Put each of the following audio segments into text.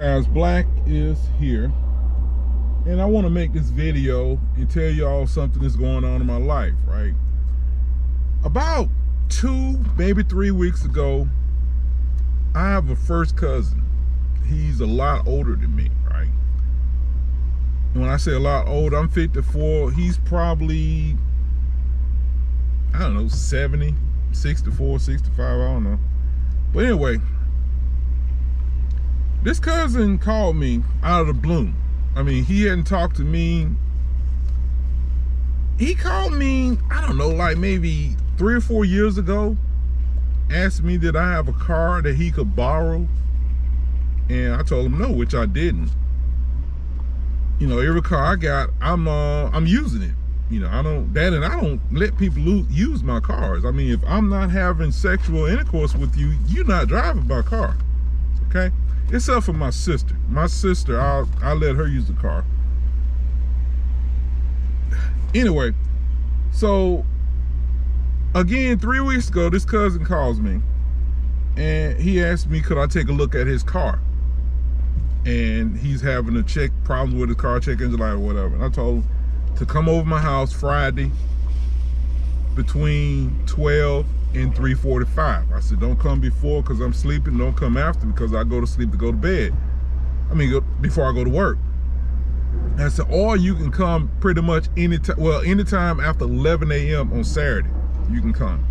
Guys, Black is here, and I want to make this video and tell y'all something that's going on in my life, right? About 2, maybe 3 weeks ago, I have a first cousin. He's a lot older than me, right? And when I say a lot older, I'm 54. He's probably, I don't know, 70, 64, 65, I don't know. But anyway, this cousin called me out of the blue. I mean, he hadn't talked to me. He called me, I don't know, like maybe 3 or 4 years ago, asked me did I have a car that he could borrow. And I told him no, which I didn't. You know, every car I got, I'm using it. You know, I don't let people use my cars. I mean, if I'm not having sexual intercourse with you, you're not driving my car, okay? Except for my sister. My sister, I'll let her use the car. Anyway, so again, 3 weeks ago, this cousin calls me and he asked me, could I take a look at his car? And he's having a problems with his car, check engine light or whatever. And I told him to come over my house Friday between 12 and 3:45. I said, don't come before because I'm sleeping. Don't come after because I go to sleep to go to bed. I mean, before I go to work. And I said, or you can come pretty much anytime. Well, anytime after 11 a.m. on Saturday, you can come.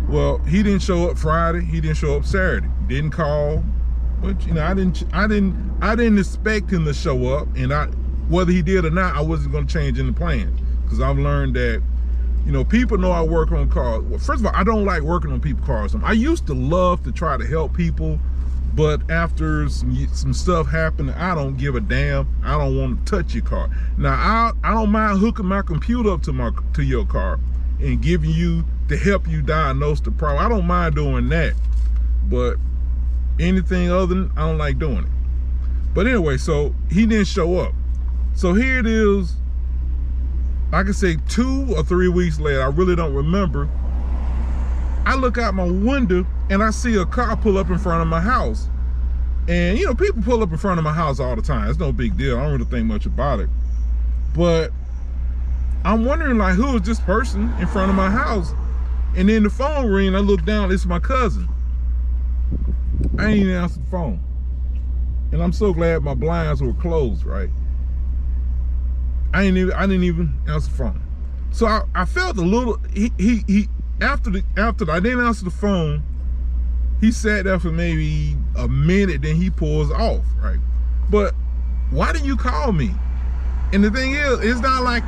Well, he didn't show up Friday. He didn't show up Saturday. Didn't call. But you know, I didn't expect him to show up. And whether he did or not, I wasn't going to change any plans because I've learned that, you know, people know I work on cars. Well, first of all, I don't like working on people's cars. I used to love to try to help people, but after some stuff happened, I don't give a damn. I don't want to touch your car. Now, I don't mind hooking my computer up to your car and giving you to help you diagnose the problem. I don't mind doing that, but anything other than I don't like doing it. But anyway, so he didn't show up. So here it is. I can say 2 or 3 weeks later, I really don't remember. I look out my window and I see a car pull up in front of my house. And you know, people pull up in front of my house all the time. It's no big deal. I don't really think much about it. But I'm wondering, like, who is this person in front of my house? And then the phone ring, I look down, it's my cousin. I ain't even answered the phone. And I'm so glad my blinds were closed, right? I didn't even answer the phone. So I felt a little, after I didn't answer the phone, he sat there for maybe a minute, then he pulls off, right? But why didn't you call me? And the thing is, it's not like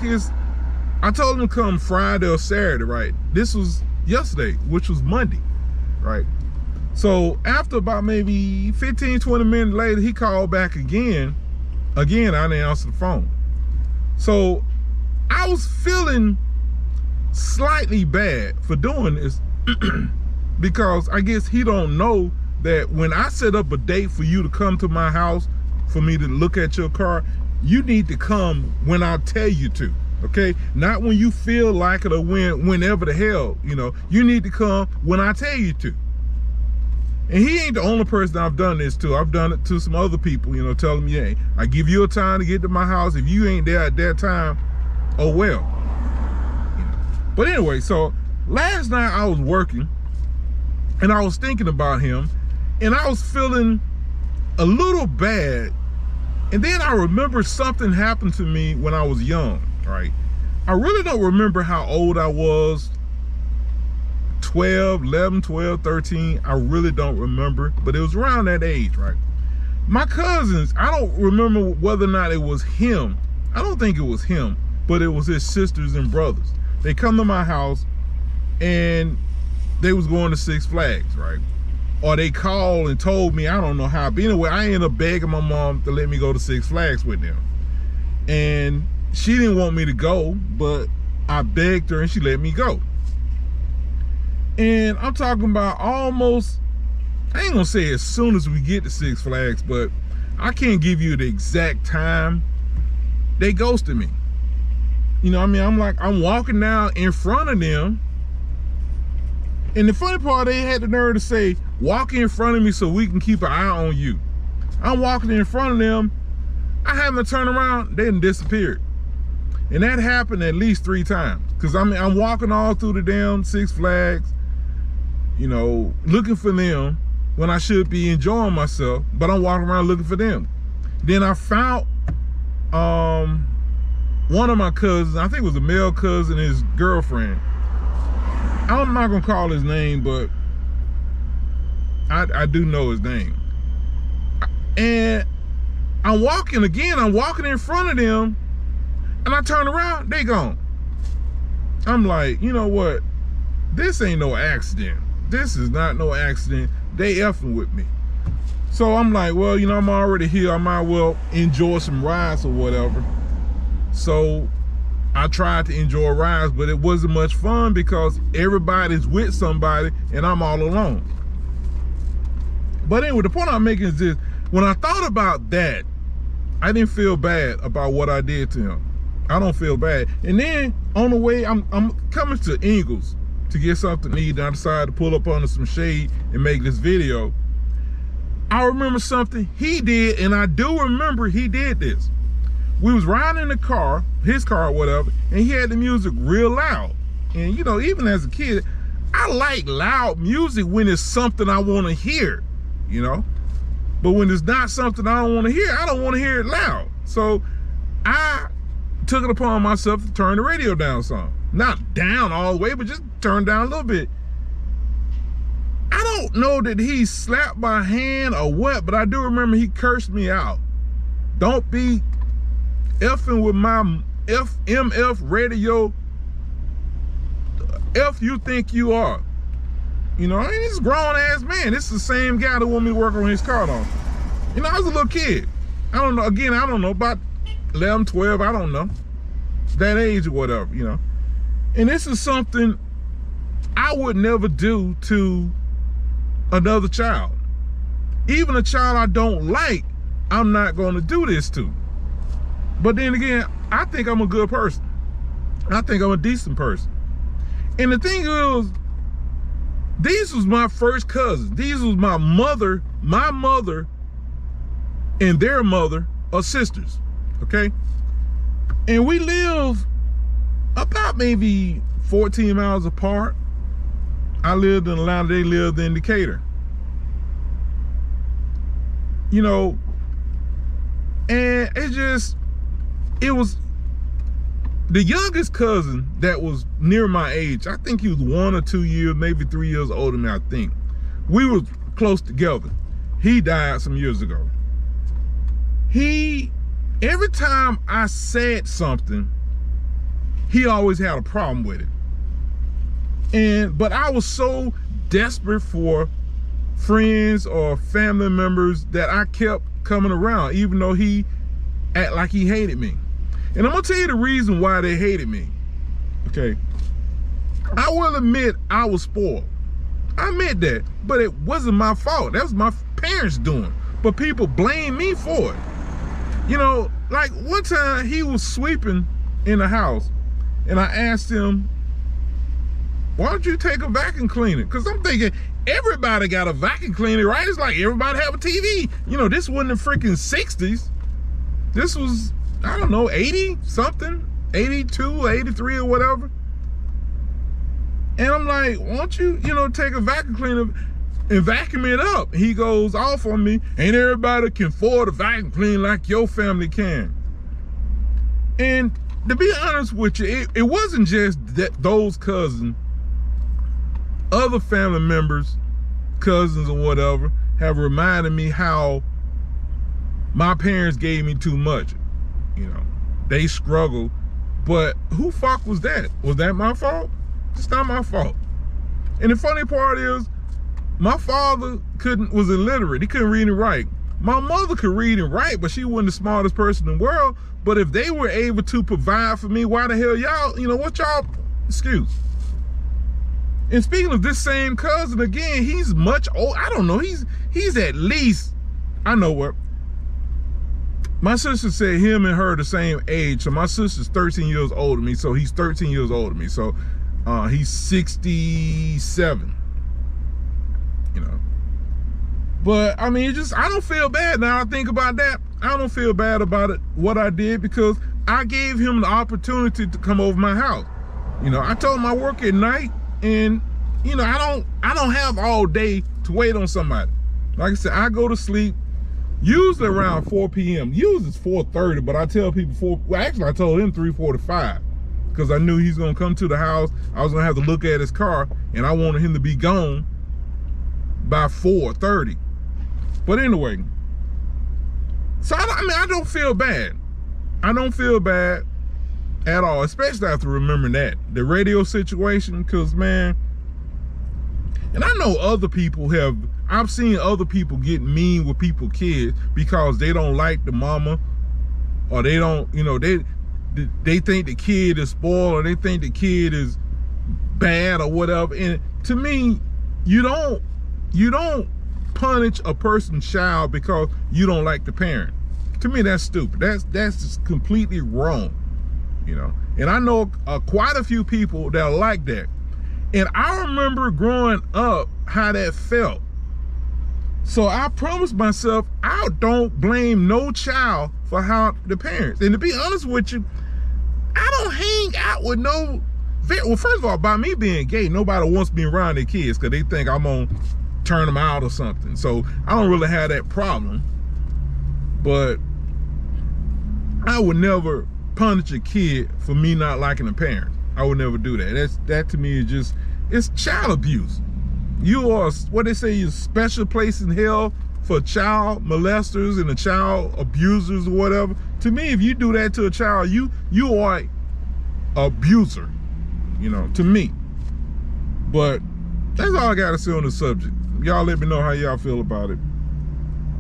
I told him to come Friday or Saturday, right? This was yesterday, which was Monday, right? So after about maybe 15, 20 minutes later, he called back again. Again, I didn't answer the phone. So I was feeling slightly bad for doing this because I guess he don't know that when I set up a date for you to come to my house for me to look at your car, you need to come when I tell you to, okay? Not when you feel like it or whenever the hell, you know. You need to come when I tell you to. And he ain't the only person I've done this to. I've done it to some other people, you know, tell them, yeah, I give you a time to get to my house. If you ain't there at that time, oh well. You know. But anyway, so last night I was working and I was thinking about him and I was feeling a little bad. And then I remember something happened to me when I was young, right? I really don't remember how old I was. 11, 12, 13, I really don't remember, but it was around that age, right? My cousins, I don't remember whether or not it was him. I don't think it was him, but it was his sisters and brothers. They come to my house and they was going to Six Flags, right? Or they called and told me, I don't know how, but anyway, I ended up begging my mom to let me go to Six Flags with them. And she didn't want me to go, but I begged her and she let me go. And I'm talking about almost, I ain't gonna say as soon as we get to Six Flags, but I can't give you the exact time. They ghosted me. You know what I mean? I'm walking down in front of them And the funny part, they had the nerve to say, walk in front of me so we can keep an eye on you. I'm walking in front of them. I haven't turned around, they done disappeared. And that happened at least 3 times. Cause I'm walking all through the damn Six Flags, you know, looking for them when I should be enjoying myself, but I'm walking around looking for them. Then I found one of my cousins, I think it was a male cousin, his girlfriend. I'm not gonna call his name, but I do know his name. And I'm walking in front of them, and I turn around, they gone. I'm like, you know what? This ain't no accident. This is not no accident. They effing with me. So I'm like, well, you know, I'm already here. I might well enjoy some rides or whatever. So I tried to enjoy rides, but it wasn't much fun because everybody's with somebody and I'm all alone. But anyway, the point I'm making is this. When I thought about that, I didn't feel bad about what I did to him. I don't feel bad. And then on the way, I'm coming to Ingles to get something to eat, and I decided to pull up under some shade and make this video. I remember something he did, and I do remember he did this. We was riding in the car, his car or whatever, and he had the music real loud. And you know, even as a kid, I like loud music when it's something I want to hear, you know? But when it's not something I don't want to hear, I don't want to hear it loud. So I took it upon myself to turn the radio down some. Not down all the way, but just turn down a little bit. I don't know that he slapped my hand or what, but I do remember he cursed me out. Don't be effing with my FMF radio. F you think you are. You know, I mean, this grown ass man. This is the same guy that wanted me to work on his car on. You know, I was a little kid. I don't know, again, I don't know, about 11, 12, I don't know. That age or whatever, you know. And this is something I would never do to another child. Even a child I don't like, I'm not gonna do this to. But then again, I think I'm a good person. I think I'm a decent person. And the thing is, these was my first cousins. These was my mother, and their mother are sisters, okay? And we live about maybe 14 miles apart. I lived in Atlanta, they lived in Decatur. You know, and it was the youngest cousin that was near my age. I think he was 1 or 2 years, maybe 3 years older than me, I think. We were close together. He died some years ago. Every time I said something, he always had a problem with it. But I was so desperate for friends or family members that I kept coming around, even though he acted like he hated me. And I'm gonna tell you the reason why they hated me, okay? I will admit I was spoiled. I admit that, but it wasn't my fault. That was my parents doing. But people blame me for it. You know, like one time he was sweeping in the house and I asked him, why don't you take a vacuum cleaner? Because I'm thinking, everybody got a vacuum cleaner, right? It's like everybody have a TV. You know, this wasn't the freaking 60s. This was, I don't know, 80 something, 82, 83 or whatever. And I'm like, why don't you, take a vacuum cleaner and vacuum it up? He goes off on me, ain't everybody can afford a vacuum cleaner like your family can. And to be honest with you, it wasn't just that those cousins, other family members, cousins or whatever, have reminded me how my parents gave me too much. You know, they struggled, but who fuck was that? Was that my fault? It's not my fault. And the funny part is, my father was illiterate. He couldn't read and write. My mother could read and write, but she wasn't the smartest person in the world. But if they were able to provide for me, why the hell y'all, what y'all excuse? And speaking of this same cousin, again, he's much old. I don't know, he's at least, I know what. My sister said him and her the same age. So my sister's 13 years older than me. So he's 13 years older than me. So he's 67. But I mean, I don't feel bad now I think about that. I don't feel bad about it, what I did, because I gave him the opportunity to come over my house. You know, I told him I work at night, and you know, I don't have all day to wait on somebody. Like I said, I go to sleep usually around 4 p.m. Usually it's 4:30, but I tell people I told him 3:45, because I knew he's gonna come to the house. I was gonna have to look at his car, and I wanted him to be gone by 4:30. But anyway, so I don't feel bad. I don't feel bad at all, especially after remembering the radio situation, because man, and I know other people I've seen other people get mean with people's kids because they don't like the mama, or they don't, you know, they think the kid is spoiled, or they think the kid is bad or whatever. And to me, you don't punish a person's child because you don't like the parent. To me, that's stupid. That's just completely wrong, you know. And I know quite a few people that are like that. And I remember growing up how that felt. So I promised myself I don't blame no child for how the parents. And to be honest with you, I don't hang out with well, first of all, by me being gay, nobody wants me around their kids because they think I'm gonna turn them out or something. So I don't really have that problem. But I would never punish a kid for me not liking a parent. I would never do that. That to me is it's child abuse. You are, what they say, you're a special place in hell for child molesters and the child abusers or whatever. To me, if you do that to a child, you are an abuser, you know, to me. But that's all I gotta say on the subject. Y'all let me know how y'all feel about it.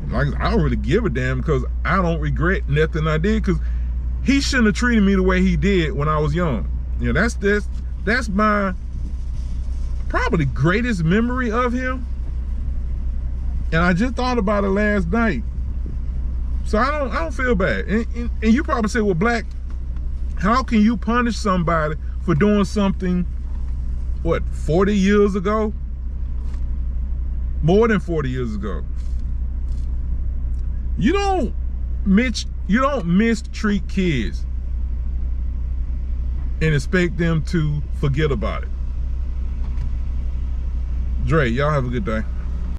Like, I don't really give a damn, because I don't regret nothing I did, because he shouldn't have treated me the way he did when I was young. You know, that's my probably greatest memory of him. And I just thought about it last night. So I don't feel bad. And you probably say, well, Black, how can you punish somebody for doing something, what, 40 years ago? More than 40 years ago. You don't mistreat kids and expect them to forget about it. Dre, y'all have a good day.